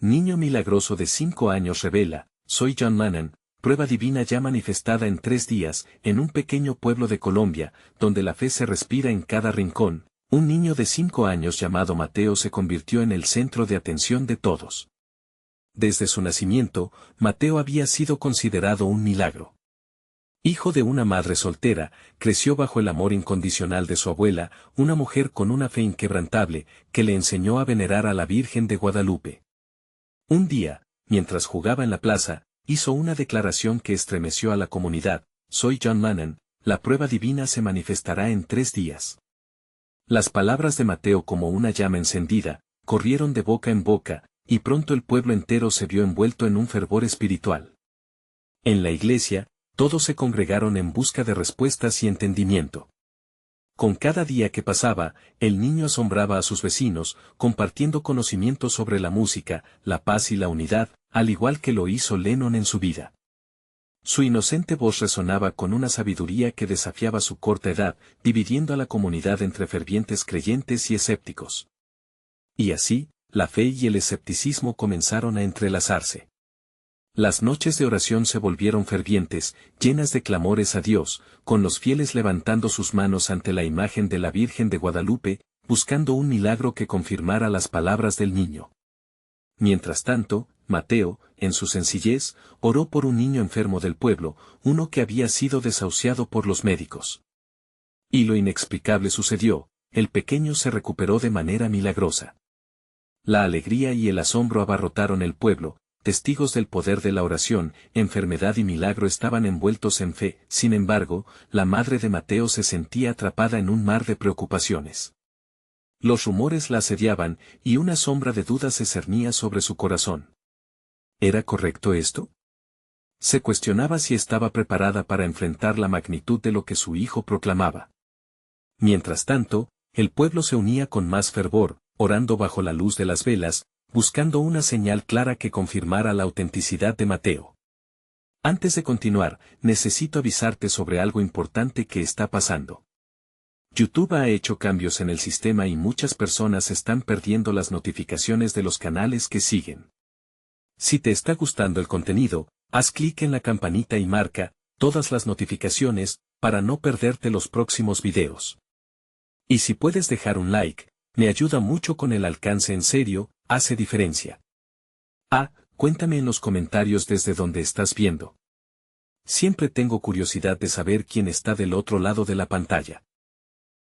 Niño milagroso de 5 años revela, soy John Lennon, prueba divina ya manifestada en 3 días, en un pequeño pueblo de Colombia, donde la fe se respira en cada rincón. Un niño de 5 años llamado Mateo se convirtió en el centro de atención de todos. Desde su nacimiento, Mateo había sido considerado un milagro. Hijo de una madre soltera, creció bajo el amor incondicional de su abuela, una mujer con una fe inquebrantable, que le enseñó a venerar a la Virgen de Guadalupe. Un día, mientras jugaba en la plaza, hizo una declaración que estremeció a la comunidad: soy John Lennon, la prueba divina se manifestará en 3 días. Las palabras de Mateo, como una llama encendida, corrieron de boca en boca, y pronto el pueblo entero se vio envuelto en un fervor espiritual. En la iglesia, todos se congregaron en busca de respuestas y entendimiento. Con cada día que pasaba, el niño asombraba a sus vecinos, compartiendo conocimientos sobre la música, la paz y la unidad, al igual que lo hizo Lennon en su vida. Su inocente voz resonaba con una sabiduría que desafiaba su corta edad, dividiendo a la comunidad entre fervientes creyentes y escépticos. Y así, la fe y el escepticismo comenzaron a entrelazarse. Las noches de oración se volvieron fervientes, llenas de clamores a Dios, con los fieles levantando sus manos ante la imagen de la Virgen de Guadalupe, buscando un milagro que confirmara las palabras del niño. Mientras tanto, Mateo, en su sencillez, oró por un niño enfermo del pueblo, uno que había sido desahuciado por los médicos. Y lo inexplicable sucedió: el pequeño se recuperó de manera milagrosa. La alegría y el asombro abarrotaron el pueblo. Testigos del poder de la oración, enfermedad y milagro estaban envueltos en fe. Sin embargo, la madre de Mateo se sentía atrapada en un mar de preocupaciones. Los rumores la asediaban, y una sombra de duda se cernía sobre su corazón. ¿Era correcto esto? Se cuestionaba si estaba preparada para enfrentar la magnitud de lo que su hijo proclamaba. Mientras tanto, el pueblo se unía con más fervor, orando bajo la luz de las velas, buscando una señal clara que confirmara la autenticidad de Mateo. Antes de continuar, necesito avisarte sobre algo importante que está pasando. YouTube ha hecho cambios en el sistema y muchas personas están perdiendo las notificaciones de los canales que siguen. Si te está gustando el contenido, haz clic en la campanita y marca todas las notificaciones para no perderte los próximos videos. Y si puedes dejar un like, me ayuda mucho con el alcance. En serio, hace diferencia. Cuéntame en los comentarios desde donde estás viendo. Siempre tengo curiosidad de saber quién está del otro lado de la pantalla.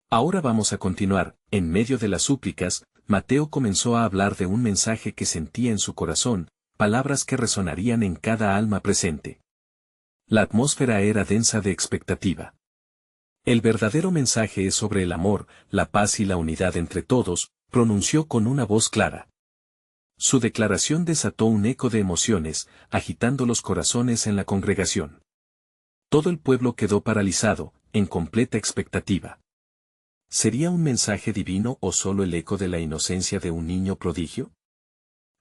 Ahora vamos a continuar. En medio de las súplicas, Mateo comenzó a hablar de un mensaje que sentía en su corazón, palabras que resonarían en cada alma presente. La atmósfera era densa de expectativa. El verdadero mensaje es sobre el amor, la paz y la unidad entre todos, pronunció con una voz clara. Su declaración desató un eco de emociones, agitando los corazones en la congregación. Todo el pueblo quedó paralizado, en completa expectativa. ¿Sería un mensaje divino o solo el eco de la inocencia de un niño prodigio?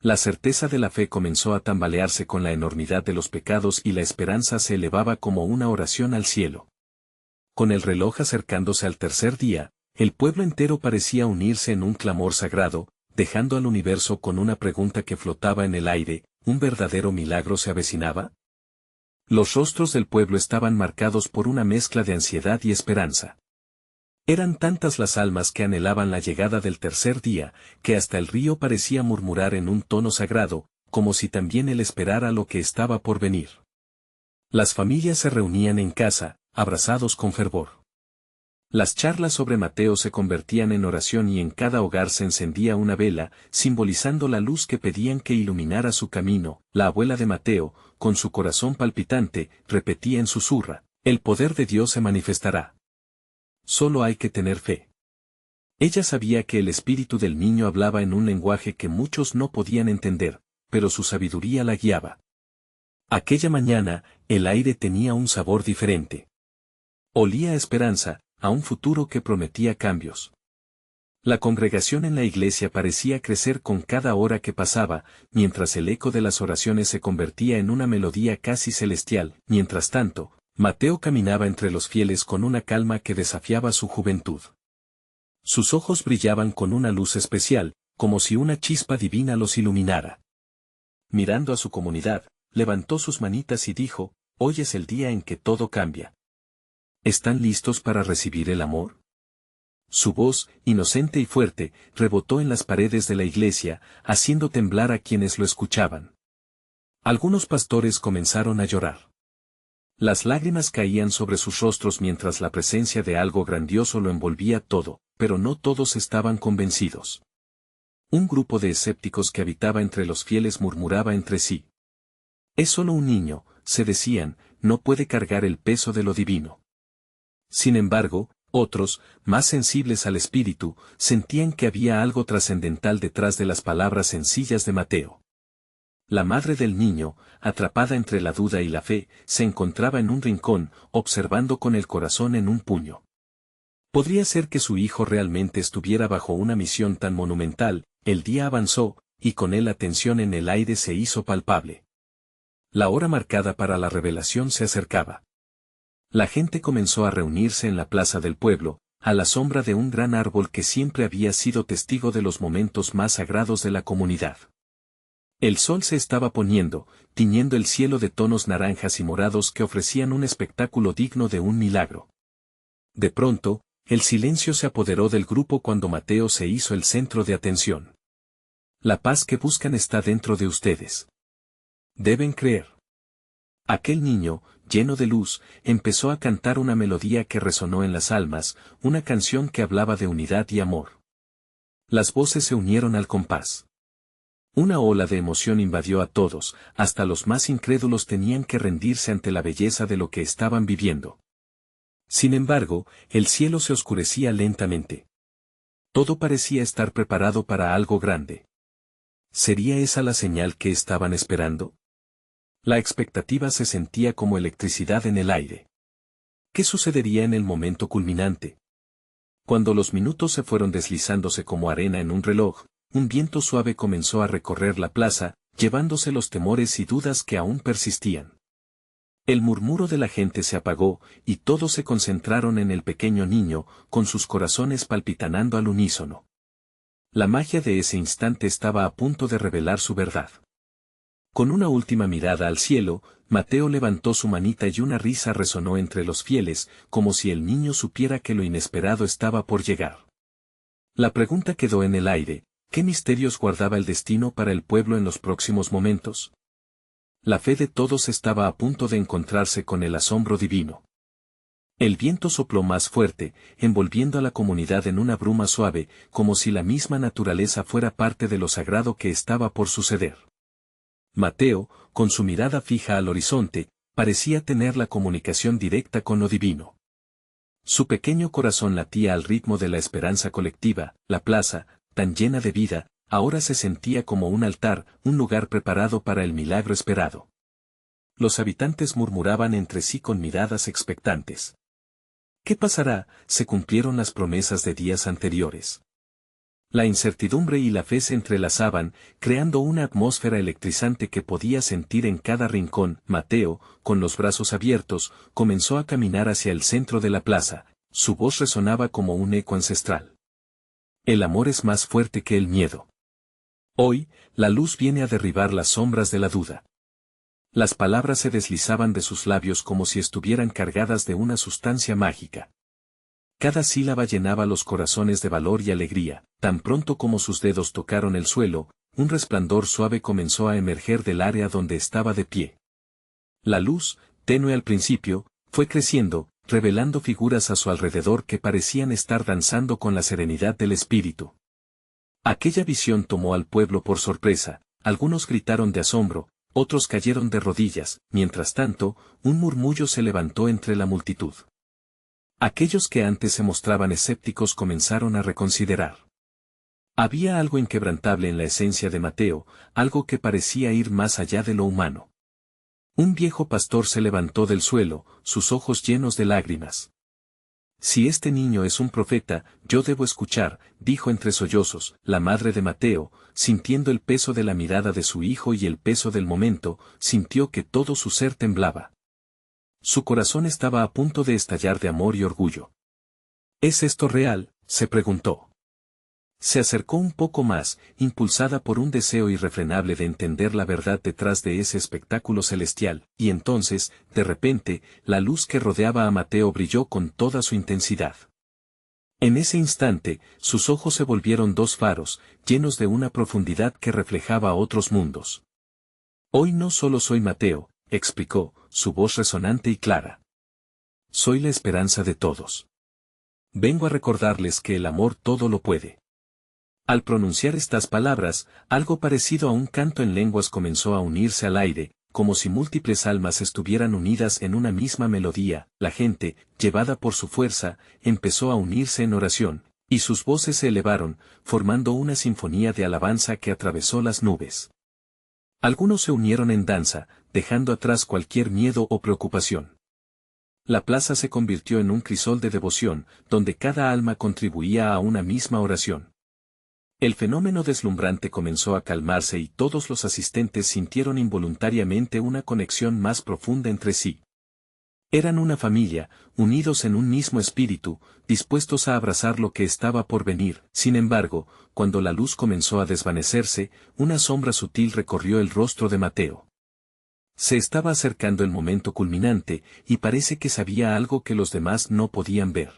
La certeza de la fe comenzó a tambalearse con la enormidad de los pecados y la esperanza se elevaba como una oración al cielo. Con el reloj acercándose al tercer día, el pueblo entero parecía unirse en un clamor sagrado, dejando al universo con una pregunta que flotaba en el aire: ¿un verdadero milagro se avecinaba? Los rostros del pueblo estaban marcados por una mezcla de ansiedad y esperanza. Eran tantas las almas que anhelaban la llegada del tercer día, que hasta el río parecía murmurar en un tono sagrado, como si también él esperara lo que estaba por venir. Las familias se reunían en casa, abrazados con fervor. Las charlas sobre Mateo se convertían en oración y en cada hogar se encendía una vela, simbolizando la luz que pedían que iluminara su camino. La abuela de Mateo, con su corazón palpitante, repetía en susurra: el poder de Dios se manifestará. Solo hay que tener fe. Ella sabía que el espíritu del niño hablaba en un lenguaje que muchos no podían entender, pero su sabiduría la guiaba. Aquella mañana, el aire tenía un sabor diferente. Olía a esperanza, a un futuro que prometía cambios. La congregación en la iglesia parecía crecer con cada hora que pasaba, mientras el eco de las oraciones se convertía en una melodía casi celestial. Mientras tanto, Mateo caminaba entre los fieles con una calma que desafiaba su juventud. Sus ojos brillaban con una luz especial, como si una chispa divina los iluminara. Mirando a su comunidad, levantó sus manitas y dijo, hoy es el día en que todo cambia. ¿Están listos para recibir el amor? Su voz, inocente y fuerte, rebotó en las paredes de la iglesia, haciendo temblar a quienes lo escuchaban. Algunos pastores comenzaron a llorar. Las lágrimas caían sobre sus rostros mientras la presencia de algo grandioso lo envolvía todo, pero no todos estaban convencidos. Un grupo de escépticos que habitaba entre los fieles murmuraba entre sí. Es solo un niño, se decían, no puede cargar el peso de lo divino. Sin embargo, otros, más sensibles al espíritu, sentían que había algo trascendental detrás de las palabras sencillas de Mateo. La madre del niño, atrapada entre la duda y la fe, se encontraba en un rincón, observando con el corazón en un puño. Podría ser que su hijo realmente estuviera bajo una misión tan monumental. El día avanzó, y con él la tensión en el aire se hizo palpable. La hora marcada para la revelación se acercaba. La gente comenzó a reunirse en la plaza del pueblo, a la sombra de un gran árbol que siempre había sido testigo de los momentos más sagrados de la comunidad. El sol se estaba poniendo, tiñendo el cielo de tonos naranjas y morados que ofrecían un espectáculo digno de un milagro. De pronto, el silencio se apoderó del grupo cuando Mateo se hizo el centro de atención. La paz que buscan está dentro de ustedes. Deben creer. Aquel niño, lleno de luz, empezó a cantar una melodía que resonó en las almas, una canción que hablaba de unidad y amor. Las voces se unieron al compás. Una ola de emoción invadió a todos, hasta los más incrédulos tenían que rendirse ante la belleza de lo que estaban viviendo. Sin embargo, el cielo se oscurecía lentamente. Todo parecía estar preparado para algo grande. ¿Sería esa la señal que estaban esperando? La expectativa se sentía como electricidad en el aire. ¿Qué sucedería en el momento culminante? Cuando los minutos se fueron deslizándose como arena en un reloj, un viento suave comenzó a recorrer la plaza, llevándose los temores y dudas que aún persistían. El murmuro de la gente se apagó, y todos se concentraron en el pequeño niño, con sus corazones palpitando al unísono. La magia de ese instante estaba a punto de revelar su verdad. Con una última mirada al cielo, Mateo levantó su manita y una risa resonó entre los fieles, como si el niño supiera que lo inesperado estaba por llegar. La pregunta quedó en el aire: ¿qué misterios guardaba el destino para el pueblo en los próximos momentos? La fe de todos estaba a punto de encontrarse con el asombro divino. El viento sopló más fuerte, envolviendo a la comunidad en una bruma suave, como si la misma naturaleza fuera parte de lo sagrado que estaba por suceder. Mateo, con su mirada fija al horizonte, parecía tener la comunicación directa con lo divino. Su pequeño corazón latía al ritmo de la esperanza colectiva. La plaza, tan llena de vida, ahora se sentía como un altar, un lugar preparado para el milagro esperado. Los habitantes murmuraban entre sí con miradas expectantes. ¿Qué pasará? Se cumplieron las promesas de días anteriores. La incertidumbre y la fe se entrelazaban, creando una atmósfera electrizante que podía sentir en cada rincón. Mateo, con los brazos abiertos, comenzó a caminar hacia el centro de la plaza. Su voz resonaba como un eco ancestral. El amor es más fuerte que el miedo. Hoy, la luz viene a derribar las sombras de la duda. Las palabras se deslizaban de sus labios como si estuvieran cargadas de una sustancia mágica. Cada sílaba llenaba los corazones de valor y alegría. Tan pronto como sus dedos tocaron el suelo, un resplandor suave comenzó a emerger del área donde estaba de pie. La luz, tenue al principio, fue creciendo, revelando figuras a su alrededor que parecían estar danzando con la serenidad del espíritu. Aquella visión tomó al pueblo por sorpresa, algunos gritaron de asombro, otros cayeron de rodillas. Mientras tanto, un murmullo se levantó entre la multitud. Aquellos que antes se mostraban escépticos comenzaron a reconsiderar. Había algo inquebrantable en la esencia de Mateo, algo que parecía ir más allá de lo humano. Un viejo pastor se levantó del suelo, sus ojos llenos de lágrimas. Si este niño es un profeta, yo debo escuchar, dijo entre sollozos. La madre de Mateo, sintiendo el peso de la mirada de su hijo y el peso del momento, sintió que todo su ser temblaba. Su corazón estaba a punto de estallar de amor y orgullo. ¿Es esto real?, se preguntó. Se acercó un poco más, impulsada por un deseo irrefrenable de entender la verdad detrás de ese espectáculo celestial, y entonces, de repente, la luz que rodeaba a Mateo brilló con toda su intensidad. En ese instante, sus ojos se volvieron dos faros, llenos de una profundidad que reflejaba otros mundos. Hoy no solo soy Mateo, explicó, su voz resonante y clara. Soy la esperanza de todos. Vengo a recordarles que el amor todo lo puede. Al pronunciar estas palabras, algo parecido a un canto en lenguas comenzó a unirse al aire, como si múltiples almas estuvieran unidas en una misma melodía. La gente, llevada por su fuerza, empezó a unirse en oración, y sus voces se elevaron, formando una sinfonía de alabanza que atravesó las nubes. Algunos se unieron en danza, dejando atrás cualquier miedo o preocupación. La plaza se convirtió en un crisol de devoción, donde cada alma contribuía a una misma oración. El fenómeno deslumbrante comenzó a calmarse y todos los asistentes sintieron involuntariamente una conexión más profunda entre sí. Eran una familia, unidos en un mismo espíritu, dispuestos a abrazar lo que estaba por venir. Sin embargo, cuando la luz comenzó a desvanecerse, una sombra sutil recorrió el rostro de Mateo. Se estaba acercando el momento culminante, y parece que sabía algo que los demás no podían ver.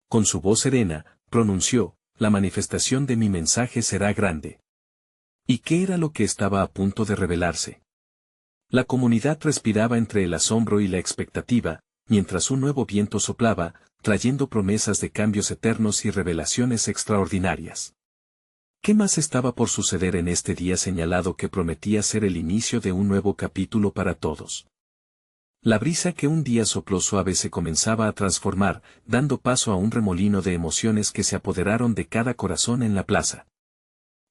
Con su voz serena, pronunció: la manifestación de mi mensaje será grande. ¿Y qué era lo que estaba a punto de revelarse? La comunidad respiraba entre el asombro y la expectativa, mientras un nuevo viento soplaba, trayendo promesas de cambios eternos y revelaciones extraordinarias. ¿Qué más estaba por suceder en este día señalado que prometía ser el inicio de un nuevo capítulo para todos? La brisa que un día sopló suave se comenzaba a transformar, dando paso a un remolino de emociones que se apoderaron de cada corazón en la plaza.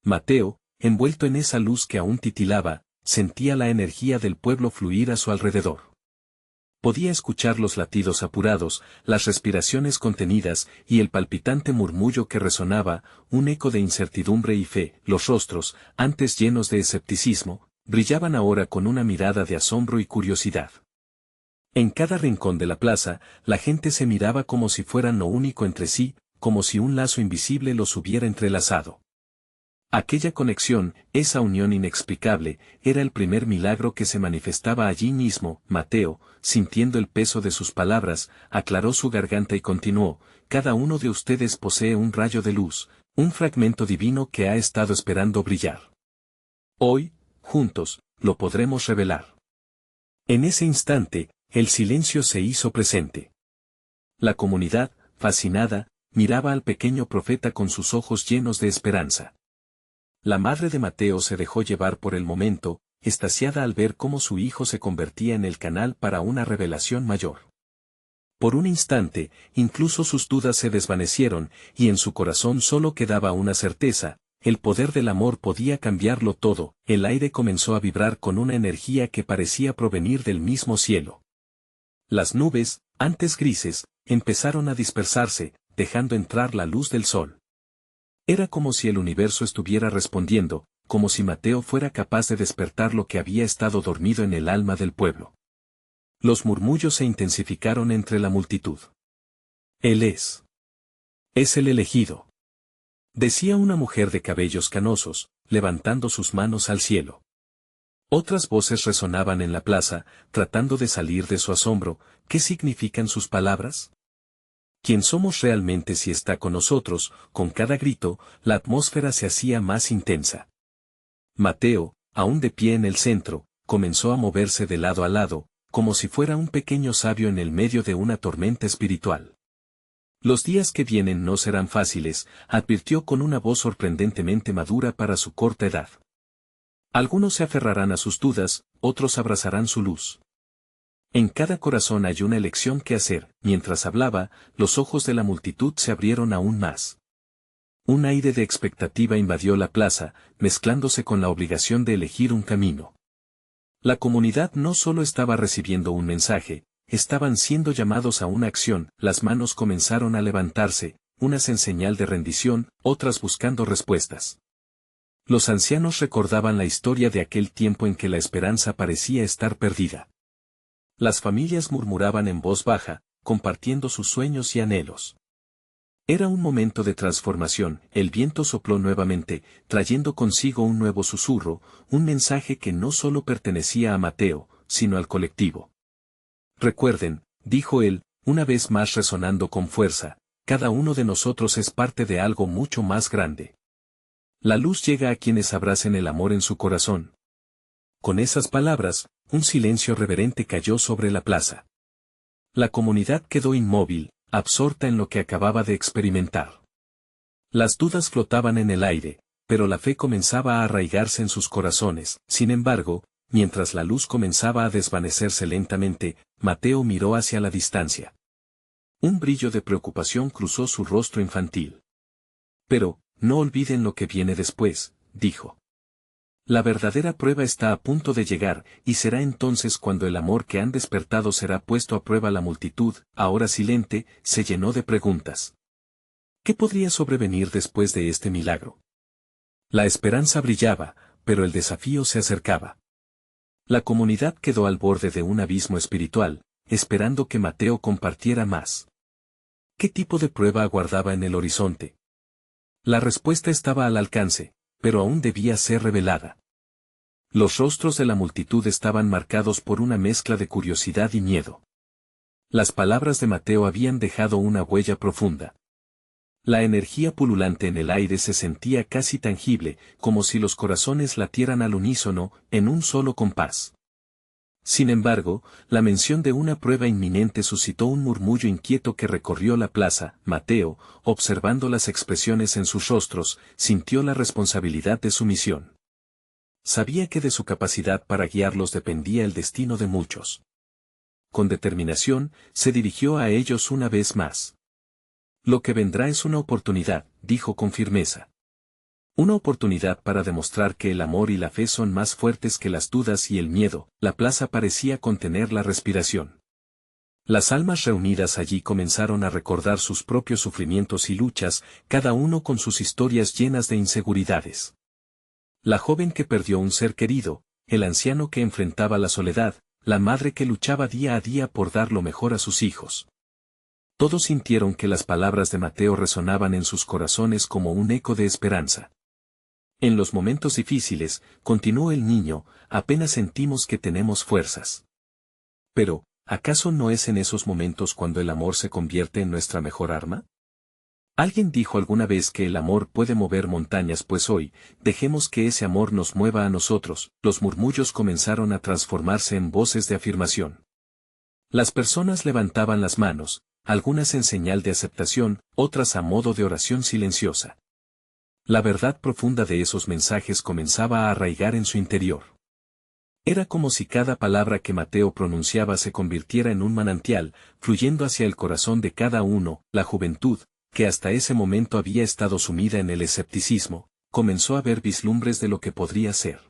Mateo, envuelto en esa luz que aún titilaba, sentía la energía del pueblo fluir a su alrededor. Podía escuchar los latidos apurados, las respiraciones contenidas y el palpitante murmullo que resonaba, un eco de incertidumbre y fe. Los rostros, antes llenos de escepticismo, brillaban ahora con una mirada de asombro y curiosidad. En cada rincón de la plaza, la gente se miraba como si fueran lo único entre sí, como si un lazo invisible los hubiera entrelazado. Aquella conexión, esa unión inexplicable, era el primer milagro que se manifestaba allí mismo. Mateo, sintiendo el peso de sus palabras, aclaró su garganta y continuó: cada uno de ustedes posee un rayo de luz, un fragmento divino que ha estado esperando brillar. Hoy, juntos, lo podremos revelar. En ese instante, el silencio se hizo presente. La comunidad, fascinada, miraba al pequeño profeta con sus ojos llenos de esperanza. La madre de Mateo se dejó llevar por el momento, extasiada al ver cómo su hijo se convertía en el canal para una revelación mayor. Por un instante, incluso sus dudas se desvanecieron, y en su corazón solo quedaba una certeza: el poder del amor podía cambiarlo todo. El aire comenzó a vibrar con una energía que parecía provenir del mismo cielo. Las nubes, antes grises, empezaron a dispersarse, dejando entrar la luz del sol. Era como si el universo estuviera respondiendo, como si Mateo fuera capaz de despertar lo que había estado dormido en el alma del pueblo. Los murmullos se intensificaron entre la multitud. Él es el elegido, decía una mujer de cabellos canosos, levantando sus manos al cielo. Otras voces resonaban en la plaza, tratando de salir de su asombro. ¿Qué significan sus palabras? ¿Quién somos realmente si está con nosotros? Con cada grito, la atmósfera se hacía más intensa. Mateo, aún de pie en el centro, comenzó a moverse de lado a lado, como si fuera un pequeño sabio en el medio de una tormenta espiritual. Los días que vienen no serán fáciles, advirtió con una voz sorprendentemente madura para su corta edad. Algunos se aferrarán a sus dudas, otros abrazarán su luz. En cada corazón hay una elección que hacer. Mientras hablaba, los ojos de la multitud se abrieron aún más. Un aire de expectativa invadió la plaza, mezclándose con la obligación de elegir un camino. La comunidad no solo estaba recibiendo un mensaje, estaban siendo llamados a una acción. Las manos comenzaron a levantarse, unas en señal de rendición, otras buscando respuestas. Los ancianos recordaban la historia de aquel tiempo en que la esperanza parecía estar perdida. Las familias murmuraban en voz baja, compartiendo sus sueños y anhelos. Era un momento de transformación, el viento sopló nuevamente, trayendo consigo un nuevo susurro, un mensaje que no solo pertenecía a Mateo, sino al colectivo. Recuerden, dijo él, una vez más resonando con fuerza, cada uno de nosotros es parte de algo mucho más grande. La luz llega a quienes abracen el amor en su corazón. Con esas palabras, un silencio reverente cayó sobre la plaza. La comunidad quedó inmóvil, absorta en lo que acababa de experimentar. Las dudas flotaban en el aire, pero la fe comenzaba a arraigarse en sus corazones. Sin embargo, mientras la luz comenzaba a desvanecerse lentamente, Mateo miró hacia la distancia. Un brillo de preocupación cruzó su rostro infantil. Pero, no olviden lo que viene después, dijo. La verdadera prueba está a punto de llegar, y será entonces cuando el amor que han despertado será puesto a prueba. La multitud, ahora silente, se llenó de preguntas. ¿Qué podría sobrevenir después de este milagro? La esperanza brillaba, pero el desafío se acercaba. La comunidad quedó al borde de un abismo espiritual, esperando que Mateo compartiera más. ¿Qué tipo de prueba aguardaba en el horizonte? La respuesta estaba al alcance, pero aún debía ser revelada. Los rostros de la multitud estaban marcados por una mezcla de curiosidad y miedo. Las palabras de Mateo habían dejado una huella profunda. La energía pululante en el aire se sentía casi tangible, como si los corazones latieran al unísono, en un solo compás. Sin embargo, la mención de una prueba inminente suscitó un murmullo inquieto que recorrió la plaza. Mateo, observando las expresiones en sus rostros, sintió la responsabilidad de su misión. Sabía que de su capacidad para guiarlos dependía el destino de muchos. Con determinación, se dirigió a ellos una vez más. Lo que vendrá es una oportunidad, dijo con firmeza. Una oportunidad para demostrar que el amor y la fe son más fuertes que las dudas y el miedo. La plaza parecía contener la respiración. Las almas reunidas allí comenzaron a recordar sus propios sufrimientos y luchas, cada uno con sus historias llenas de inseguridades. La joven que perdió un ser querido, el anciano que enfrentaba la soledad, la madre que luchaba día a día por dar lo mejor a sus hijos. Todos sintieron que las palabras de Mateo resonaban en sus corazones como un eco de esperanza. En los momentos difíciles, continuó el niño, apenas sentimos que tenemos fuerzas. Pero, ¿acaso no es en esos momentos cuando el amor se convierte en nuestra mejor arma? Alguien dijo alguna vez que el amor puede mover montañas, pues hoy, dejemos que ese amor nos mueva a nosotros. Los murmullos comenzaron a transformarse en voces de afirmación. Las personas levantaban las manos, algunas en señal de aceptación, otras a modo de oración silenciosa. La verdad profunda de esos mensajes comenzaba a arraigar en su interior. Era como si cada palabra que Mateo pronunciaba se convirtiera en un manantial, fluyendo hacia el corazón de cada uno. La juventud, que hasta ese momento había estado sumida en el escepticismo, comenzó a ver vislumbres de lo que podría ser.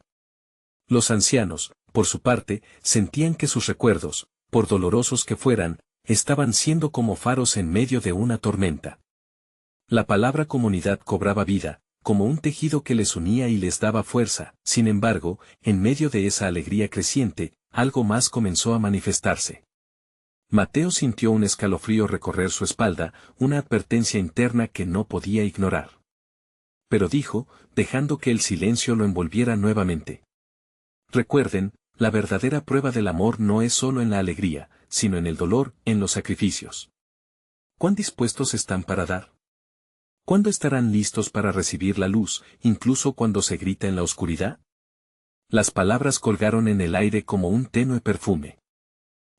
Los ancianos, por su parte, sentían que sus recuerdos, por dolorosos que fueran, estaban siendo como faros en medio de una tormenta. La palabra comunidad cobraba vida, como un tejido que les unía y les daba fuerza. Sin embargo, en medio de esa alegría creciente, algo más comenzó a manifestarse. Mateo sintió un escalofrío recorrer su espalda, una advertencia interna que no podía ignorar. Pero dijo, dejando que el silencio lo envolviera nuevamente. Recuerden, la verdadera prueba del amor no es solo en la alegría, sino en el dolor, en los sacrificios. ¿Cuán dispuestos están para dar? ¿Cuándo estarán listos para recibir la luz, incluso cuando se grita en la oscuridad? Las palabras colgaron en el aire como un tenue perfume.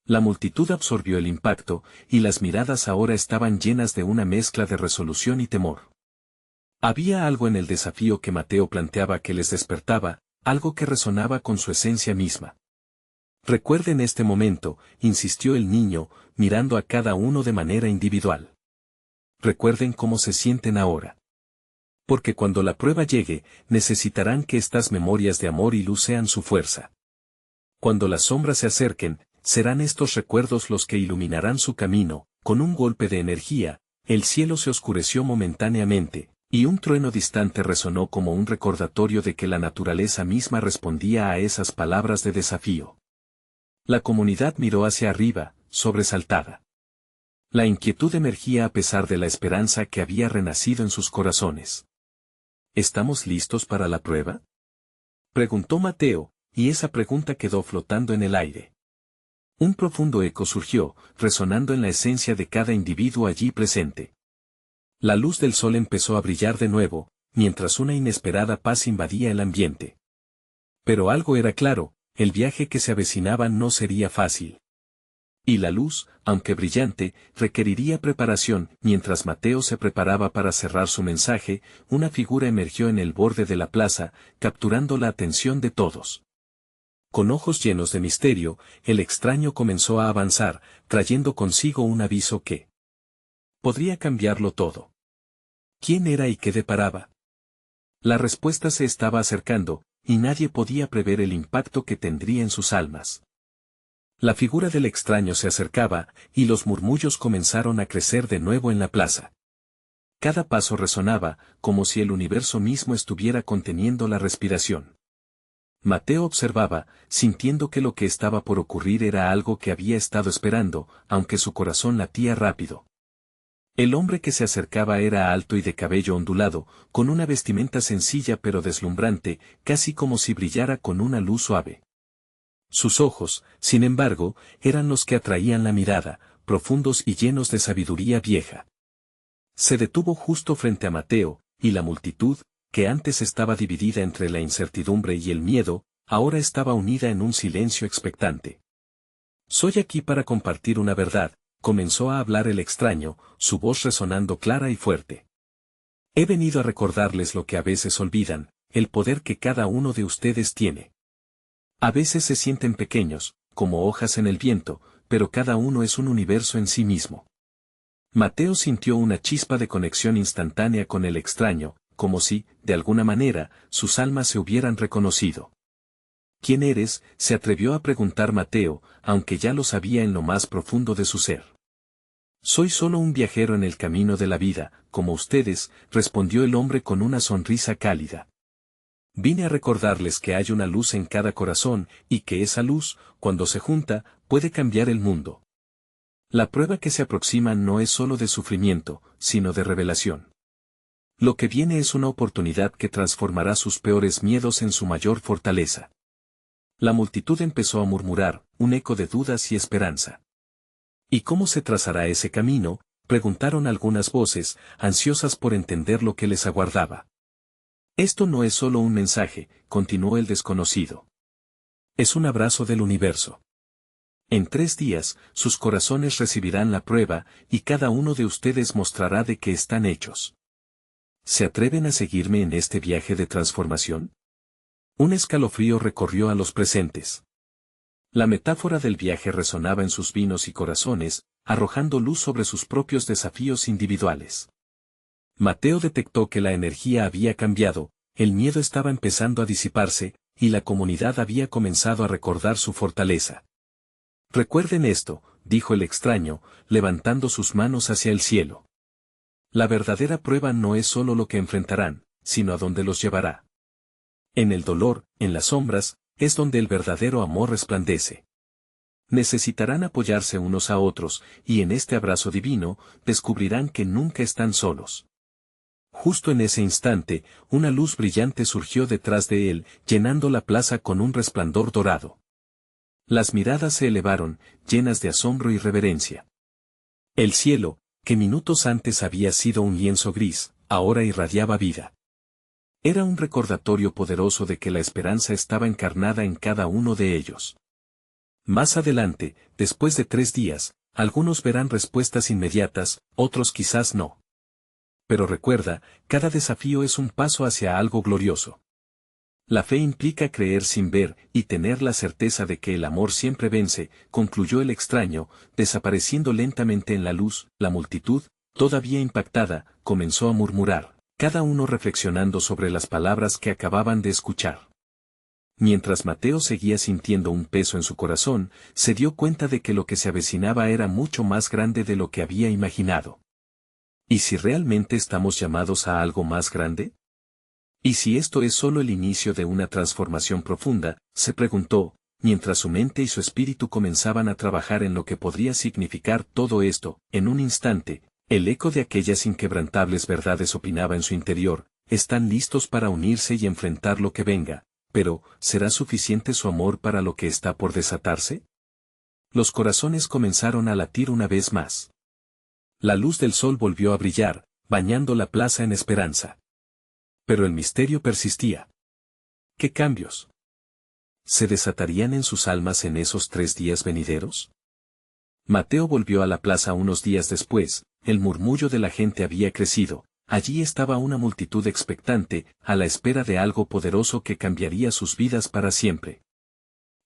La multitud absorbió el impacto, y las miradas ahora estaban llenas de una mezcla de resolución y temor. Había algo en el desafío que Mateo planteaba que les despertaba, algo que resonaba con su esencia misma. Recuerden este momento, insistió el niño, mirando a cada uno de manera individual. Recuerden cómo se sienten ahora. Porque cuando la prueba llegue, necesitarán que estas memorias de amor y luz sean su fuerza. Cuando las sombras se acerquen, serán estos recuerdos los que iluminarán su camino. Con un golpe de energía, el cielo se oscureció momentáneamente, y un trueno distante resonó como un recordatorio de que la naturaleza misma respondía a esas palabras de desafío. La comunidad miró hacia arriba, sobresaltada. La inquietud emergía a pesar de la esperanza que había renacido en sus corazones. ¿Estamos listos para la prueba?, preguntó Mateo, y esa pregunta quedó flotando en el aire. Un profundo eco surgió, resonando en la esencia de cada individuo allí presente. La luz del sol empezó a brillar de nuevo, mientras una inesperada paz invadía el ambiente. Pero algo era claro, el viaje que se avecinaba no sería fácil. Y la luz, aunque brillante, requeriría preparación. Mientras Mateo se preparaba para cerrar su mensaje, una figura emergió en el borde de la plaza, capturando la atención de todos. Con ojos llenos de misterio, el extraño comenzó a avanzar, trayendo consigo un aviso que podría cambiarlo todo. ¿Quién era y qué deparaba? La respuesta se estaba acercando, y nadie podía prever el impacto que tendría en sus almas. La figura del extraño se acercaba, y los murmullos comenzaron a crecer de nuevo en la plaza. Cada paso resonaba, como si el universo mismo estuviera conteniendo la respiración. Mateo observaba, sintiendo que lo que estaba por ocurrir era algo que había estado esperando, aunque su corazón latía rápido. El hombre que se acercaba era alto y de cabello ondulado, con una vestimenta sencilla pero deslumbrante, casi como si brillara con una luz suave. Sus ojos, sin embargo, eran los que atraían la mirada, profundos y llenos de sabiduría vieja. Se detuvo justo frente a Mateo, y la multitud, que antes estaba dividida entre la incertidumbre y el miedo, ahora estaba unida en un silencio expectante. «Soy aquí para compartir una verdad», comenzó a hablar el extraño, su voz resonando clara y fuerte. «He venido a recordarles lo que a veces olvidan, el poder que cada uno de ustedes tiene. A veces se sienten pequeños, como hojas en el viento, pero cada uno es un universo en sí mismo». Mateo sintió una chispa de conexión instantánea con el extraño, como si, de alguna manera, sus almas se hubieran reconocido. «¿Quién eres?», se atrevió a preguntar Mateo, aunque ya lo sabía en lo más profundo de su ser. «Soy solo un viajero en el camino de la vida, como ustedes», respondió el hombre con una sonrisa cálida. «Vine a recordarles que hay una luz en cada corazón, y que esa luz, cuando se junta, puede cambiar el mundo. La prueba que se aproxima no es solo de sufrimiento, sino de revelación. Lo que viene es una oportunidad que transformará sus peores miedos en su mayor fortaleza». La multitud empezó a murmurar, un eco de dudas y esperanza. «¿Y cómo se trazará ese camino?», preguntaron algunas voces, ansiosas por entender lo que les aguardaba. «Esto no es solo un mensaje», continuó el desconocido. «Es un abrazo del universo. En 3 días, sus corazones recibirán la prueba, y cada uno de ustedes mostrará de qué están hechos. ¿Se atreven a seguirme en este viaje de transformación?». Un escalofrío recorrió a los presentes. La metáfora del viaje resonaba en sus vinos y corazones, arrojando luz sobre sus propios desafíos individuales. Mateo detectó que la energía había cambiado, el miedo estaba empezando a disiparse, y la comunidad había comenzado a recordar su fortaleza. «Recuerden esto», dijo el extraño, levantando sus manos hacia el cielo. «La verdadera prueba no es solo lo que enfrentarán, sino a dónde los llevará. En el dolor, en las sombras, es donde el verdadero amor resplandece. Necesitarán apoyarse unos a otros, y en este abrazo divino, descubrirán que nunca están solos». Justo en ese instante, una luz brillante surgió detrás de él, llenando la plaza con un resplandor dorado. Las miradas se elevaron, llenas de asombro y reverencia. El cielo, que minutos antes había sido un lienzo gris, ahora irradiaba vida. Era un recordatorio poderoso de que la esperanza estaba encarnada en cada uno de ellos. Más adelante, después de 3 días, algunos verán respuestas inmediatas, otros quizás no. Pero recuerda, cada desafío es un paso hacia algo glorioso. La fe implica creer sin ver, y tener la certeza de que el amor siempre vence, concluyó el extraño, desapareciendo lentamente en la luz. La multitud, todavía impactada, comenzó a murmurar, cada uno reflexionando sobre las palabras que acababan de escuchar. Mientras Mateo seguía sintiendo un peso en su corazón, se dio cuenta de que lo que se avecinaba era mucho más grande de lo que había imaginado. ¿Y si realmente estamos llamados a algo más grande? ¿Y si esto es solo el inicio de una transformación profunda?, se preguntó, mientras su mente y su espíritu comenzaban a trabajar en lo que podría significar todo esto. En un instante, el eco de aquellas inquebrantables verdades opinaba en su interior: están listos para unirse y enfrentar lo que venga, pero ¿será suficiente su amor para lo que está por desatarse? Los corazones comenzaron a latir una vez más. La luz del sol volvió a brillar, bañando la plaza en esperanza. Pero el misterio persistía. ¿Qué cambios se desatarían en sus almas en esos 3 días venideros? Mateo volvió a la plaza unos días después. El murmullo de la gente había crecido. Allí estaba una multitud expectante, a la espera de algo poderoso que cambiaría sus vidas para siempre.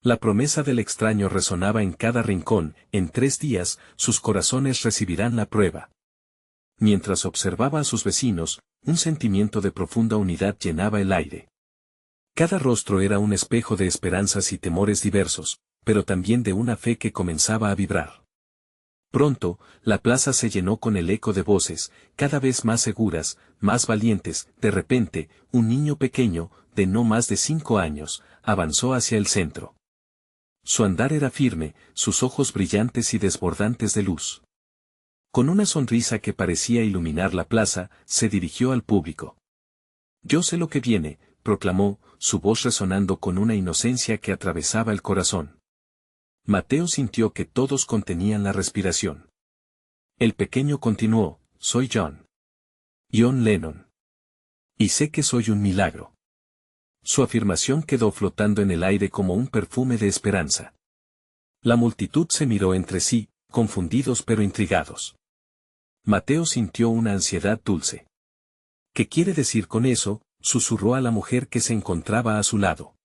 La promesa del extraño resonaba en cada rincón: en 3 días, sus corazones recibirán la prueba. Mientras observaba a sus vecinos, un sentimiento de profunda unidad llenaba el aire. Cada rostro era un espejo de esperanzas y temores diversos, pero también de una fe que comenzaba a vibrar. Pronto, la plaza se llenó con el eco de voces, cada vez más seguras, más valientes. De repente, un niño pequeño, de no más de 5 años, avanzó hacia el centro. Su andar era firme, sus ojos brillantes y desbordantes de luz. Con una sonrisa que parecía iluminar la plaza, se dirigió al público. «Yo sé lo que viene», proclamó, su voz resonando con una inocencia que atravesaba el corazón. Mateo sintió que todos contenían la respiración. El pequeño continuó: «Soy John Lennon. Y sé que soy un milagro». Su afirmación quedó flotando en el aire como un perfume de esperanza. La multitud se miró entre sí, confundidos pero intrigados. Mateo sintió una ansiedad dulce. «¿Qué quiere decir con eso?», susurró a la mujer que se encontraba a su lado.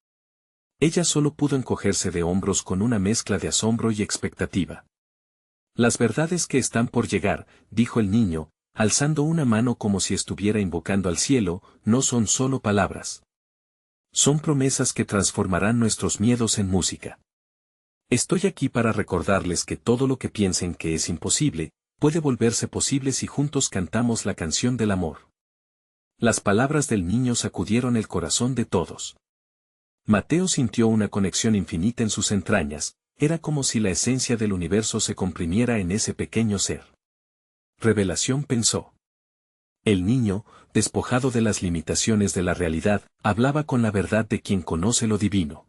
Ella solo pudo encogerse de hombros con una mezcla de asombro y expectativa. «Las verdades que están por llegar», dijo el niño, alzando una mano como si estuviera invocando al cielo, «no son solo palabras. Son promesas que transformarán nuestros miedos en música. Estoy aquí para recordarles que todo lo que piensen que es imposible, puede volverse posible si juntos cantamos la canción del amor». Las palabras del niño sacudieron el corazón de todos. Mateo sintió una conexión infinita en sus entrañas. Era como si la esencia del universo se comprimiera en ese pequeño ser. Revelación, pensó. El niño, despojado de las limitaciones de la realidad, hablaba con la verdad de quien conoce lo divino.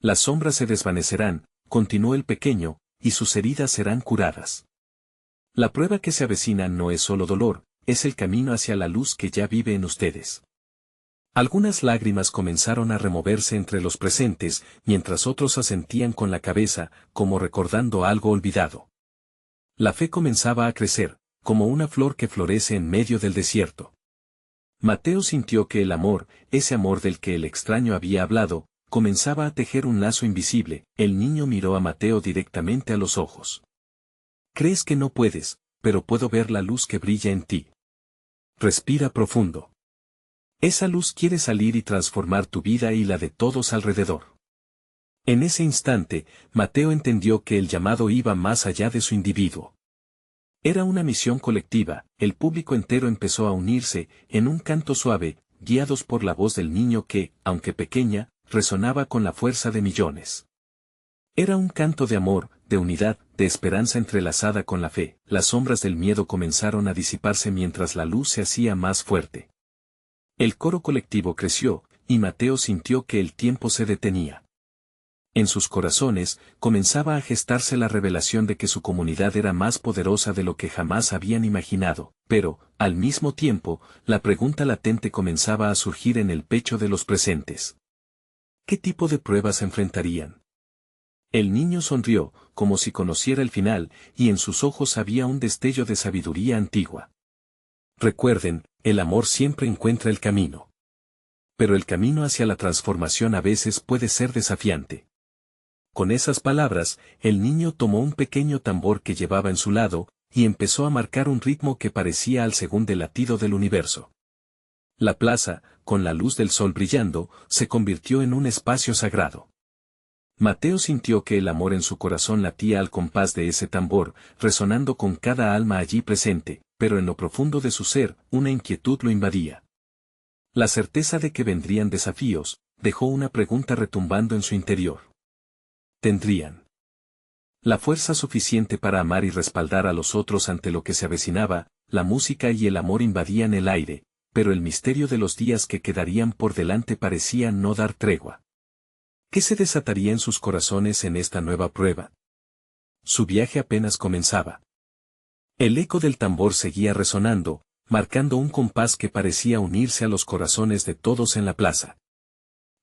Las sombras se desvanecerán, continuó el pequeño, y sus heridas serán curadas. La prueba que se avecina no es solo dolor, es el camino hacia la luz que ya vive en ustedes. Algunas lágrimas comenzaron a removerse entre los presentes, mientras otros asentían con la cabeza, como recordando algo olvidado. La fe comenzaba a crecer, como una flor que florece en medio del desierto. Mateo sintió que el amor, ese amor del que el extraño había hablado, comenzaba a tejer un lazo invisible. El niño miró a Mateo directamente a los ojos. «Crees que no puedes, pero puedo ver la luz que brilla en ti. Respira profundo. Esa luz quiere salir y transformar tu vida y la de todos alrededor». En ese instante, Mateo entendió que el llamado iba más allá de su individuo. Era una misión colectiva. El público entero empezó a unirse, en un canto suave, guiados por la voz del niño que, aunque pequeña, resonaba con la fuerza de millones. Era un canto de amor, de unidad, de esperanza entrelazada con la fe. Las sombras del miedo comenzaron a disiparse mientras la luz se hacía más fuerte. El coro colectivo creció, y Mateo sintió que el tiempo se detenía. En sus corazones, comenzaba a gestarse la revelación de que su comunidad era más poderosa de lo que jamás habían imaginado, pero, al mismo tiempo, la pregunta latente comenzaba a surgir en el pecho de los presentes. ¿Qué tipo de pruebas enfrentarían? El niño sonrió, como si conociera el final, y en sus ojos había un destello de sabiduría antigua. Recuerden, el amor siempre encuentra el camino. Pero el camino hacia la transformación a veces puede ser desafiante. Con esas palabras, el niño tomó un pequeño tambor que llevaba en su lado, y empezó a marcar un ritmo que parecía al segundo latido del universo. La plaza, con la luz del sol brillando, se convirtió en un espacio sagrado. Mateo sintió que el amor en su corazón latía al compás de ese tambor, resonando con cada alma allí presente, pero en lo profundo de su ser, una inquietud lo invadía. La certeza de que vendrían desafíos, dejó una pregunta retumbando en su interior. tendrían la fuerza suficiente para amar y respaldar a los otros ante lo que se avecinaba. La música y el amor invadían el aire, pero el misterio de los días que quedarían por delante parecía no dar tregua. ¿Qué se desataría en sus corazones en esta nueva prueba? Su viaje apenas comenzaba. El eco del tambor seguía resonando, marcando un compás que parecía unirse a los corazones de todos en la plaza.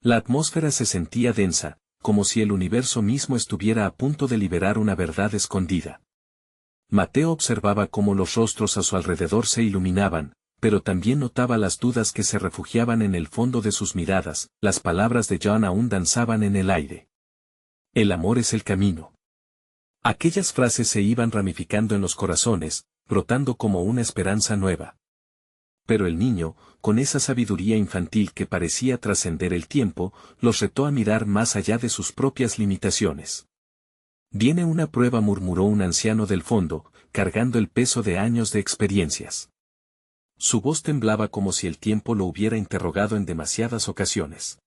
La atmósfera se sentía densa, como si el universo mismo estuviera a punto de liberar una verdad escondida. Mateo observaba cómo los rostros a su alrededor se iluminaban, pero también notaba las dudas que se refugiaban en el fondo de sus miradas. Las palabras de John aún danzaban en el aire. El amor es el camino. Aquellas frases se iban ramificando en los corazones, brotando como una esperanza nueva. Pero el niño, con esa sabiduría infantil que parecía trascender el tiempo, los retó a mirar más allá de sus propias limitaciones. Viene una prueba, murmuró un anciano del fondo, cargando el peso de años de experiencias. Su voz temblaba como si el tiempo lo hubiera interrogado en demasiadas ocasiones.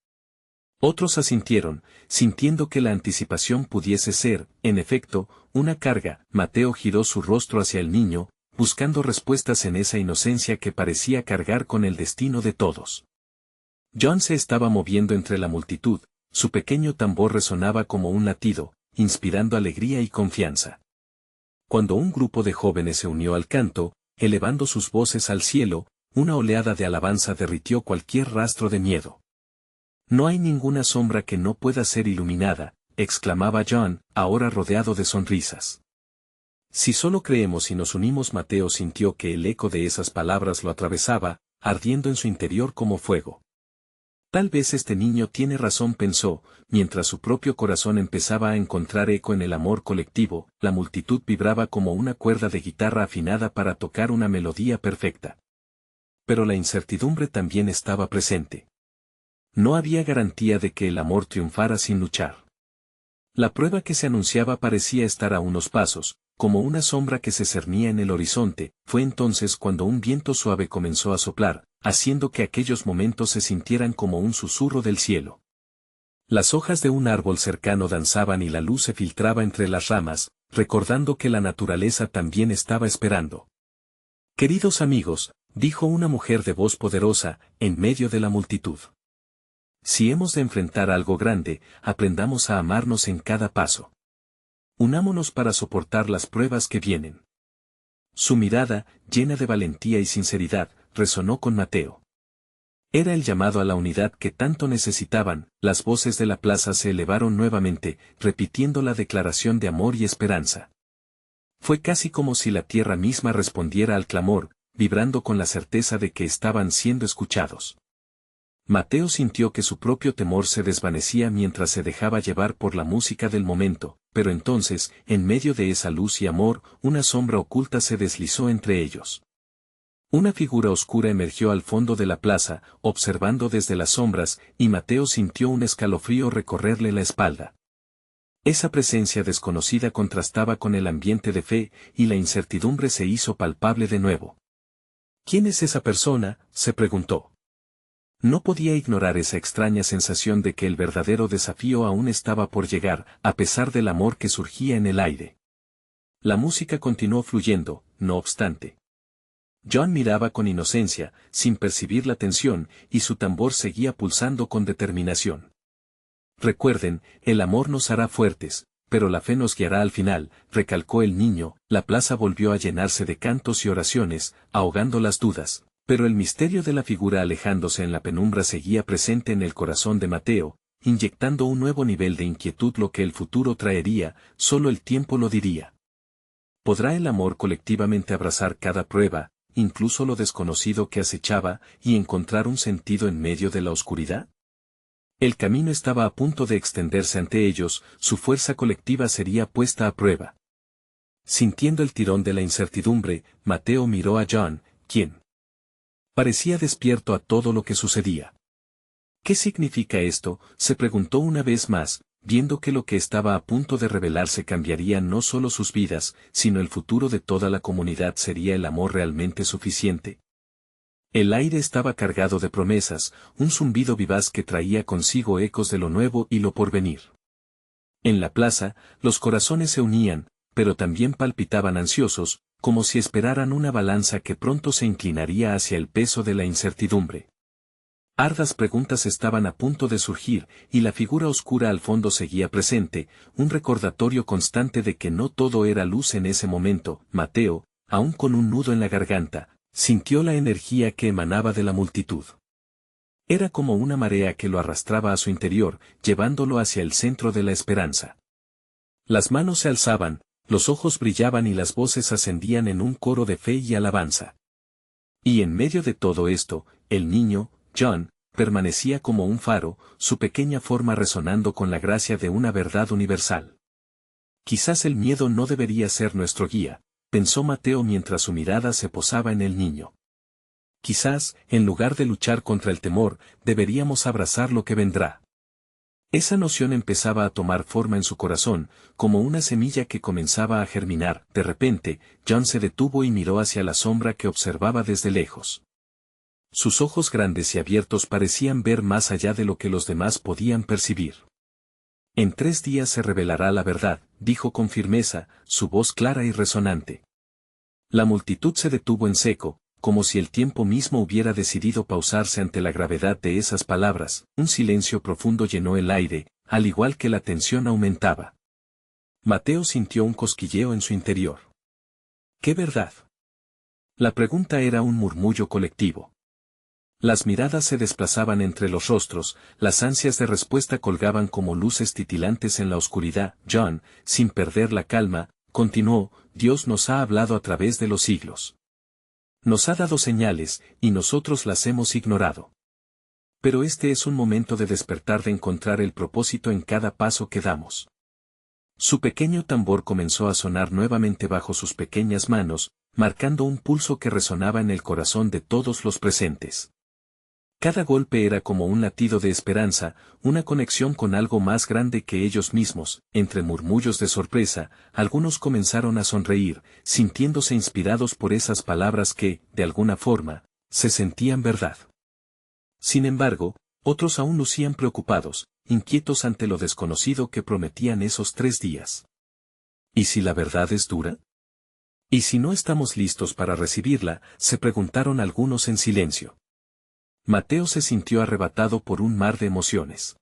Otros asintieron, sintiendo que la anticipación pudiese ser, en efecto, una carga. Mateo giró su rostro hacia el niño, buscando respuestas en esa inocencia que parecía cargar con el destino de todos. John se estaba moviendo entre la multitud, su pequeño tambor resonaba como un latido, inspirando alegría y confianza. Cuando un grupo de jóvenes se unió al canto, elevando sus voces al cielo, una oleada de alabanza derritió cualquier rastro de miedo. No hay ninguna sombra que no pueda ser iluminada, exclamaba John, ahora rodeado de sonrisas. Si solo creemos y nos unimos. Mateo sintió que el eco de esas palabras lo atravesaba, ardiendo en su interior como fuego. Tal vez este niño tiene razón, pensó, mientras su propio corazón empezaba a encontrar eco en el amor colectivo. La multitud vibraba como una cuerda de guitarra afinada para tocar una melodía perfecta. Pero la incertidumbre también estaba presente. No había garantía de que el amor triunfara sin luchar. La prueba que se anunciaba parecía estar a unos pasos, como una sombra que se cernía en el horizonte. Fue entonces cuando un viento suave comenzó a soplar, haciendo que aquellos momentos se sintieran como un susurro del cielo. Las hojas de un árbol cercano danzaban y la luz se filtraba entre las ramas, recordando que la naturaleza también estaba esperando. Queridos amigos, dijo una mujer de voz poderosa, en medio de la multitud. Si hemos de enfrentar algo grande, aprendamos a amarnos en cada paso. Unámonos para soportar las pruebas que vienen. Su mirada, llena de valentía y sinceridad, resonó con Mateo. Era el llamado a la unidad que tanto necesitaban. Las voces de la plaza se elevaron nuevamente, repitiendo la declaración de amor y esperanza. Fue casi como si la tierra misma respondiera al clamor, vibrando con la certeza de que estaban siendo escuchados. Mateo sintió que su propio temor se desvanecía mientras se dejaba llevar por la música del momento, pero entonces, en medio de esa luz y amor, una sombra oculta se deslizó entre ellos. Una figura oscura emergió al fondo de la plaza, observando desde las sombras, y Mateo sintió un escalofrío recorrerle la espalda. Esa presencia desconocida contrastaba con el ambiente de fe, y la incertidumbre se hizo palpable de nuevo. ¿Quién es esa persona?, se preguntó. No podía ignorar esa extraña sensación de que el verdadero desafío aún estaba por llegar, a pesar del amor que surgía en el aire. La música continuó fluyendo, no obstante. John miraba con inocencia, sin percibir la tensión, y su tambor seguía pulsando con determinación. Recuerden, el amor nos hará fuertes, pero la fe nos guiará al final, recalcó el niño. La plaza volvió a llenarse de cantos y oraciones, ahogando las dudas. Pero el misterio de la figura alejándose en la penumbra seguía presente en el corazón de Mateo, inyectando un nuevo nivel de inquietud. Lo que el futuro traería, solo el tiempo lo diría. ¿Podrá el amor colectivamente abrazar cada prueba, incluso lo desconocido que acechaba, y encontrar un sentido en medio de la oscuridad? El camino estaba a punto de extenderse ante ellos, su fuerza colectiva sería puesta a prueba. Sintiendo el tirón de la incertidumbre, Mateo miró a John, quien parecía despierto a todo lo que sucedía. ¿Qué significa esto?, se preguntó una vez más, viendo que lo que estaba a punto de revelarse cambiaría no solo sus vidas, sino el futuro de toda la comunidad. ¿Sería el amor realmente suficiente? El aire estaba cargado de promesas, un zumbido vivaz que traía consigo ecos de lo nuevo y lo porvenir. En la plaza, los corazones se unían, pero también palpitaban ansiosos, como si esperaran una balanza que pronto se inclinaría hacia el peso de la incertidumbre. Ardas preguntas estaban a punto de surgir, y la figura oscura al fondo seguía presente, un recordatorio constante de que no todo era luz en ese momento. Mateo, aún con un nudo en la garganta, sintió la energía que emanaba de la multitud. Era como una marea que lo arrastraba a su interior, llevándolo hacia el centro de la esperanza. Las manos se alzaban, los ojos brillaban y las voces ascendían en un coro de fe y alabanza. Y en medio de todo esto, el niño, John, permanecía como un faro, su pequeña forma resonando con la gracia de una verdad universal. Quizás el miedo no debería ser nuestro guía, pensó Mateo mientras su mirada se posaba en el niño. Quizás, en lugar de luchar contra el temor, deberíamos abrazar lo que vendrá. Esa noción empezaba a tomar forma en su corazón, como una semilla que comenzaba a germinar. De repente, John se detuvo y miró hacia la sombra que observaba desde lejos. Sus ojos grandes y abiertos parecían ver más allá de lo que los demás podían percibir. En 3 días se revelará la verdad, dijo con firmeza, su voz clara y resonante. La multitud se detuvo en seco, como si el tiempo mismo hubiera decidido pausarse ante la gravedad de esas palabras. Un silencio profundo llenó el aire, al igual que la tensión aumentaba. Mateo sintió un cosquilleo en su interior. ¿Qué verdad? La pregunta era un murmullo colectivo. Las miradas se desplazaban entre los rostros, las ansias de respuesta colgaban como luces titilantes en la oscuridad. John, sin perder la calma, continuó, Dios nos ha hablado a través de los siglos. Nos ha dado señales, y nosotros las hemos ignorado. Pero este es un momento de despertar, de encontrar el propósito en cada paso que damos. Su pequeño tambor comenzó a sonar nuevamente bajo sus pequeñas manos, marcando un pulso que resonaba en el corazón de todos los presentes. Cada golpe era como un latido de esperanza, una conexión con algo más grande que ellos mismos. Entre murmullos de sorpresa, algunos comenzaron a sonreír, sintiéndose inspirados por esas palabras que, de alguna forma, se sentían verdad. Sin embargo, otros aún lucían preocupados, inquietos ante lo desconocido que prometían esos 3 días. ¿Y si la verdad es dura? ¿Y si no estamos listos para recibirla?, se preguntaron algunos en silencio. Mateo se sintió arrebatado por un mar de emociones.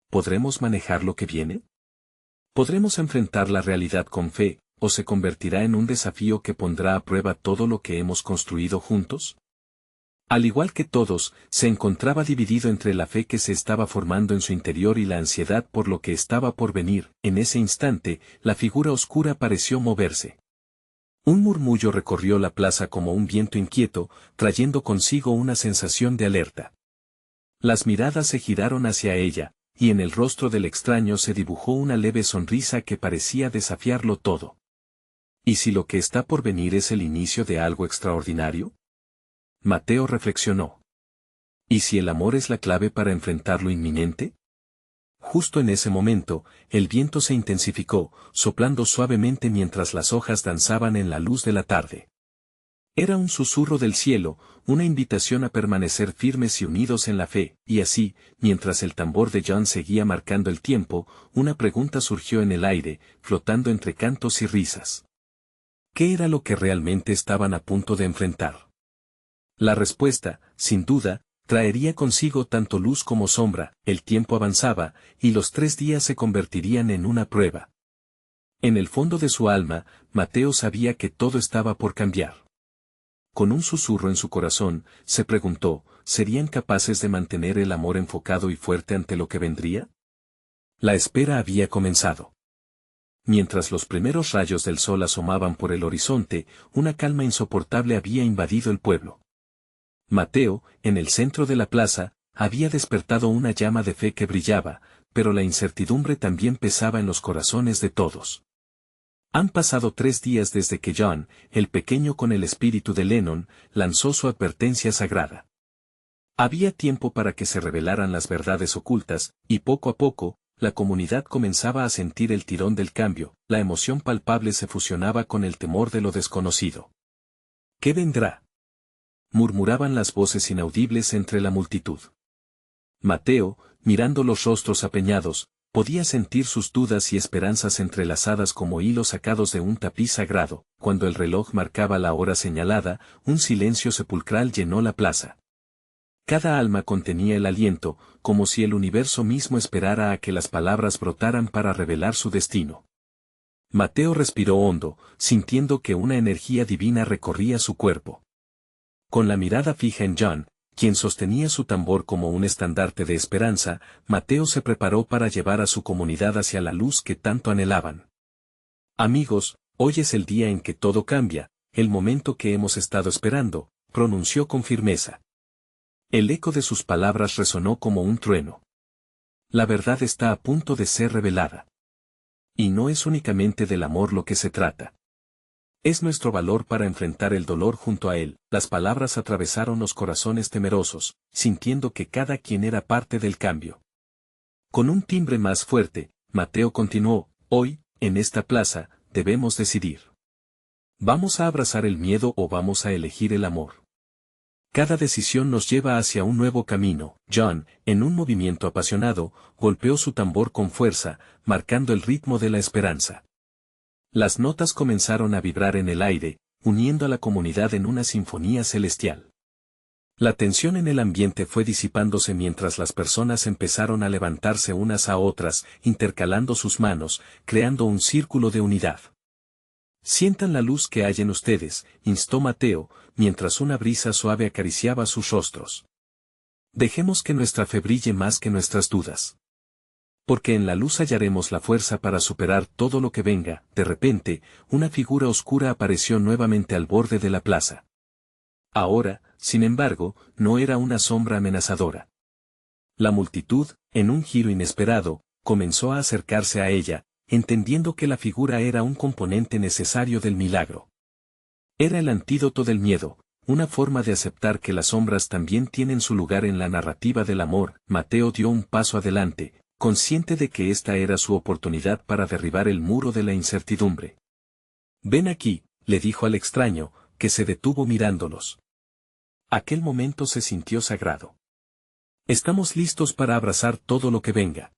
¿Podremos manejar lo que viene? ¿Podremos enfrentar la realidad con fe, o se convertirá en un desafío que pondrá a prueba todo lo que hemos construido juntos? Al igual que todos, se encontraba dividido entre la fe que se estaba formando en su interior y la ansiedad por lo que estaba por venir. En ese instante, la figura oscura pareció moverse. Un murmullo recorrió la plaza como un viento inquieto, trayendo consigo una sensación de alerta. Las miradas se giraron hacia ella, y en el rostro del extraño se dibujó una leve sonrisa que parecía desafiarlo todo. ¿Y si lo que está por venir es el inicio de algo extraordinario? Mateo reflexionó. ¿Y si el amor es la clave para enfrentar lo inminente? Justo en ese momento, el viento se intensificó, soplando suavemente mientras las hojas danzaban en la luz de la tarde. Era un susurro del cielo, una invitación a permanecer firmes y unidos en la fe, y así, mientras el tambor de John seguía marcando el tiempo, una pregunta surgió en el aire, flotando entre cantos y risas. ¿Qué era lo que realmente estaban a punto de enfrentar? La respuesta, sin duda, traería consigo tanto luz como sombra. El tiempo avanzaba, y los 3 días se convertirían en una prueba. En el fondo de su alma, Mateo sabía que todo estaba por cambiar. Con un susurro en su corazón, se preguntó, ¿serían capaces de mantener el amor enfocado y fuerte ante lo que vendría? La espera había comenzado. Mientras los primeros rayos del sol asomaban por el horizonte, una calma insoportable había invadido el pueblo. Mateo, en el centro de la plaza, había despertado una llama de fe que brillaba, pero la incertidumbre también pesaba en los corazones de todos. Han pasado 3 días desde que John, el pequeño con el espíritu de Lennon, lanzó su advertencia sagrada. Había tiempo para que se revelaran las verdades ocultas, y poco a poco, la comunidad comenzaba a sentir el tirón del cambio. La emoción palpable se fusionaba con el temor de lo desconocido. ¿Qué vendrá?, murmuraban las voces inaudibles entre la multitud. Mateo, mirando los rostros apeñados, Podía sentir sus dudas y esperanzas entrelazadas como hilos sacados de un tapiz sagrado. Cuando el reloj marcaba la hora señalada, un silencio sepulcral llenó la plaza. Cada alma contenía el aliento, como si el universo mismo esperara a que las palabras brotaran para revelar su destino. Mateo respiró hondo, sintiendo que una energía divina recorría su cuerpo. Con la mirada fija en John, quien sostenía su tambor como un estandarte de esperanza, Mateo se preparó para llevar a su comunidad hacia la luz que tanto anhelaban. Amigos, hoy es el día en que todo cambia, el momento que hemos estado esperando, pronunció con firmeza. El eco de sus palabras resonó como un trueno. La verdad está a punto de ser revelada. Y no es únicamente del amor lo que se trata. Es nuestro valor para enfrentar el dolor junto a él. Las palabras atravesaron los corazones temerosos, sintiendo que cada quien era parte del cambio. Con un timbre más fuerte, Mateo continuó, hoy, en esta plaza, debemos decidir. ¿Vamos a abrazar el miedo o vamos a elegir el amor? Cada decisión nos lleva hacia un nuevo camino. John, en un movimiento apasionado, golpeó su tambor con fuerza, marcando el ritmo de la esperanza. Las notas comenzaron a vibrar en el aire, uniendo a la comunidad en una sinfonía celestial. La tensión en el ambiente fue disipándose mientras las personas empezaron a levantarse unas a otras, intercalando sus manos, creando un círculo de unidad. Sientan la luz que hay en ustedes, instó Mateo, mientras una brisa suave acariciaba sus rostros. Dejemos que nuestra fe brille más que nuestras dudas. Porque en la luz hallaremos la fuerza para superar todo lo que venga. De repente, una figura oscura apareció nuevamente al borde de la plaza. Ahora, sin embargo, no era una sombra amenazadora. La multitud, en un giro inesperado, comenzó a acercarse a ella, entendiendo que la figura era un componente necesario del milagro. Era el antídoto del miedo, una forma de aceptar que las sombras también tienen su lugar en la narrativa del amor. Mateo dio un paso adelante, consciente de que esta era su oportunidad para derribar el muro de la incertidumbre. Ven aquí, le dijo al extraño, que se detuvo mirándolos. Aquel momento se sintió sagrado. Estamos listos para abrazar todo lo que venga.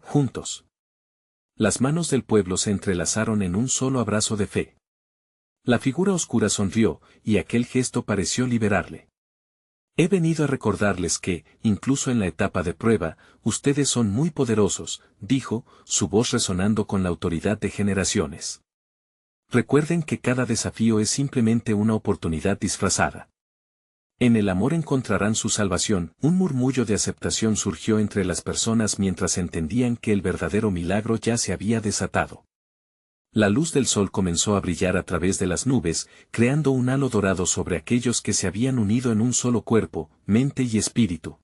Juntos. Las manos del pueblo se entrelazaron en un solo abrazo de fe. La figura oscura sonrió, y aquel gesto pareció liberarle. He venido a recordarles que, incluso en la etapa de prueba, ustedes son muy poderosos, dijo, su voz resonando con la autoridad de generaciones. Recuerden que cada desafío es simplemente una oportunidad disfrazada. En el amor encontrarán su salvación. Un murmullo de aceptación surgió entre las personas mientras entendían que el verdadero milagro ya se había desatado. La luz del sol comenzó a brillar a través de las nubes, creando un halo dorado sobre aquellos que se habían unido en un solo cuerpo, mente y espíritu.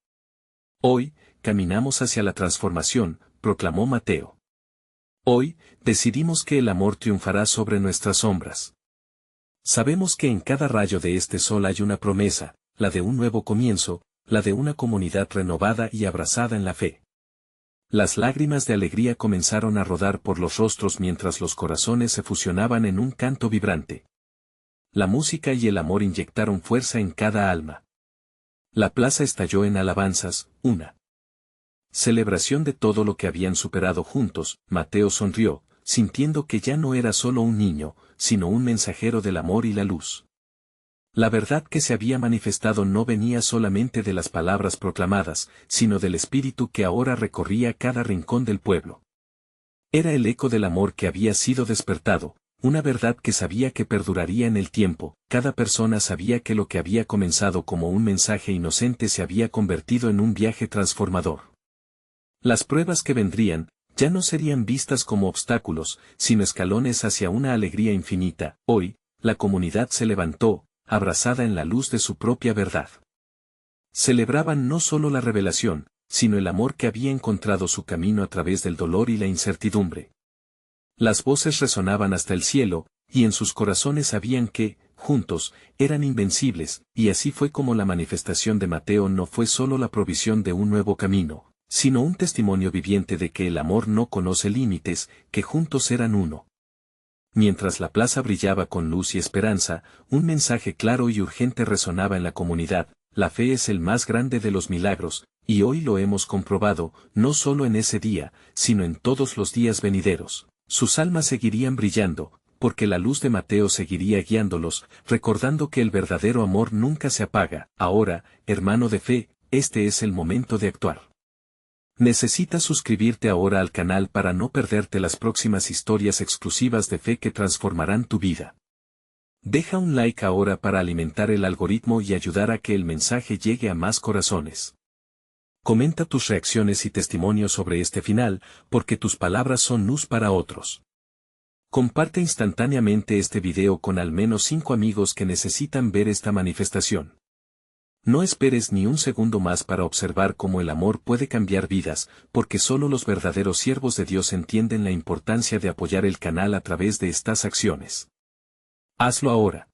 Hoy, caminamos hacia la transformación, proclamó Mateo. Hoy, decidimos que el amor triunfará sobre nuestras sombras. Sabemos que en cada rayo de este sol hay una promesa, la de un nuevo comienzo, la de una comunidad renovada y abrazada en la fe. Las lágrimas de alegría comenzaron a rodar por los rostros mientras los corazones se fusionaban en un canto vibrante. La música y el amor inyectaron fuerza en cada alma. La plaza estalló en alabanzas, una celebración de todo lo que habían superado juntos. Mateo sonrió, sintiendo que ya no era solo un niño, sino un mensajero del amor y la luz. La verdad que se había manifestado no venía solamente de las palabras proclamadas, sino del espíritu que ahora recorría cada rincón del pueblo. Era el eco del amor que había sido despertado, una verdad que sabía que perduraría en el tiempo. Cada persona sabía que lo que había comenzado como un mensaje inocente se había convertido en un viaje transformador. Las pruebas que vendrían, ya no serían vistas como obstáculos, sino escalones hacia una alegría infinita. Hoy, la comunidad se levantó, abrazada en la luz de su propia verdad. Celebraban no solo la revelación, sino el amor que había encontrado su camino a través del dolor y la incertidumbre. Las voces resonaban hasta el cielo, y en sus corazones sabían que, juntos, eran invencibles, y así fue como la manifestación de Mateo no fue solo la provisión de un nuevo camino, sino un testimonio viviente de que el amor no conoce límites, que juntos eran uno. Mientras la plaza brillaba con luz y esperanza, un mensaje claro y urgente resonaba en la comunidad: la fe es el más grande de los milagros, y hoy lo hemos comprobado, no solo en ese día, sino en todos los días venideros. Sus almas seguirían brillando, porque la luz de Mateo seguiría guiándolos, recordando que el verdadero amor nunca se apaga. Ahora, hermano de fe, este es el momento de actuar. Necesitas suscribirte ahora al canal para no perderte las próximas historias exclusivas de fe que transformarán tu vida. Deja un like ahora para alimentar el algoritmo y ayudar a que el mensaje llegue a más corazones. Comenta tus reacciones y testimonios sobre este final, porque tus palabras son luz para otros. Comparte instantáneamente este video con al menos 5 amigos que necesitan ver esta manifestación. No esperes ni un segundo más para observar cómo el amor puede cambiar vidas, porque solo los verdaderos siervos de Dios entienden la importancia de apoyar el canal a través de estas acciones. Hazlo ahora.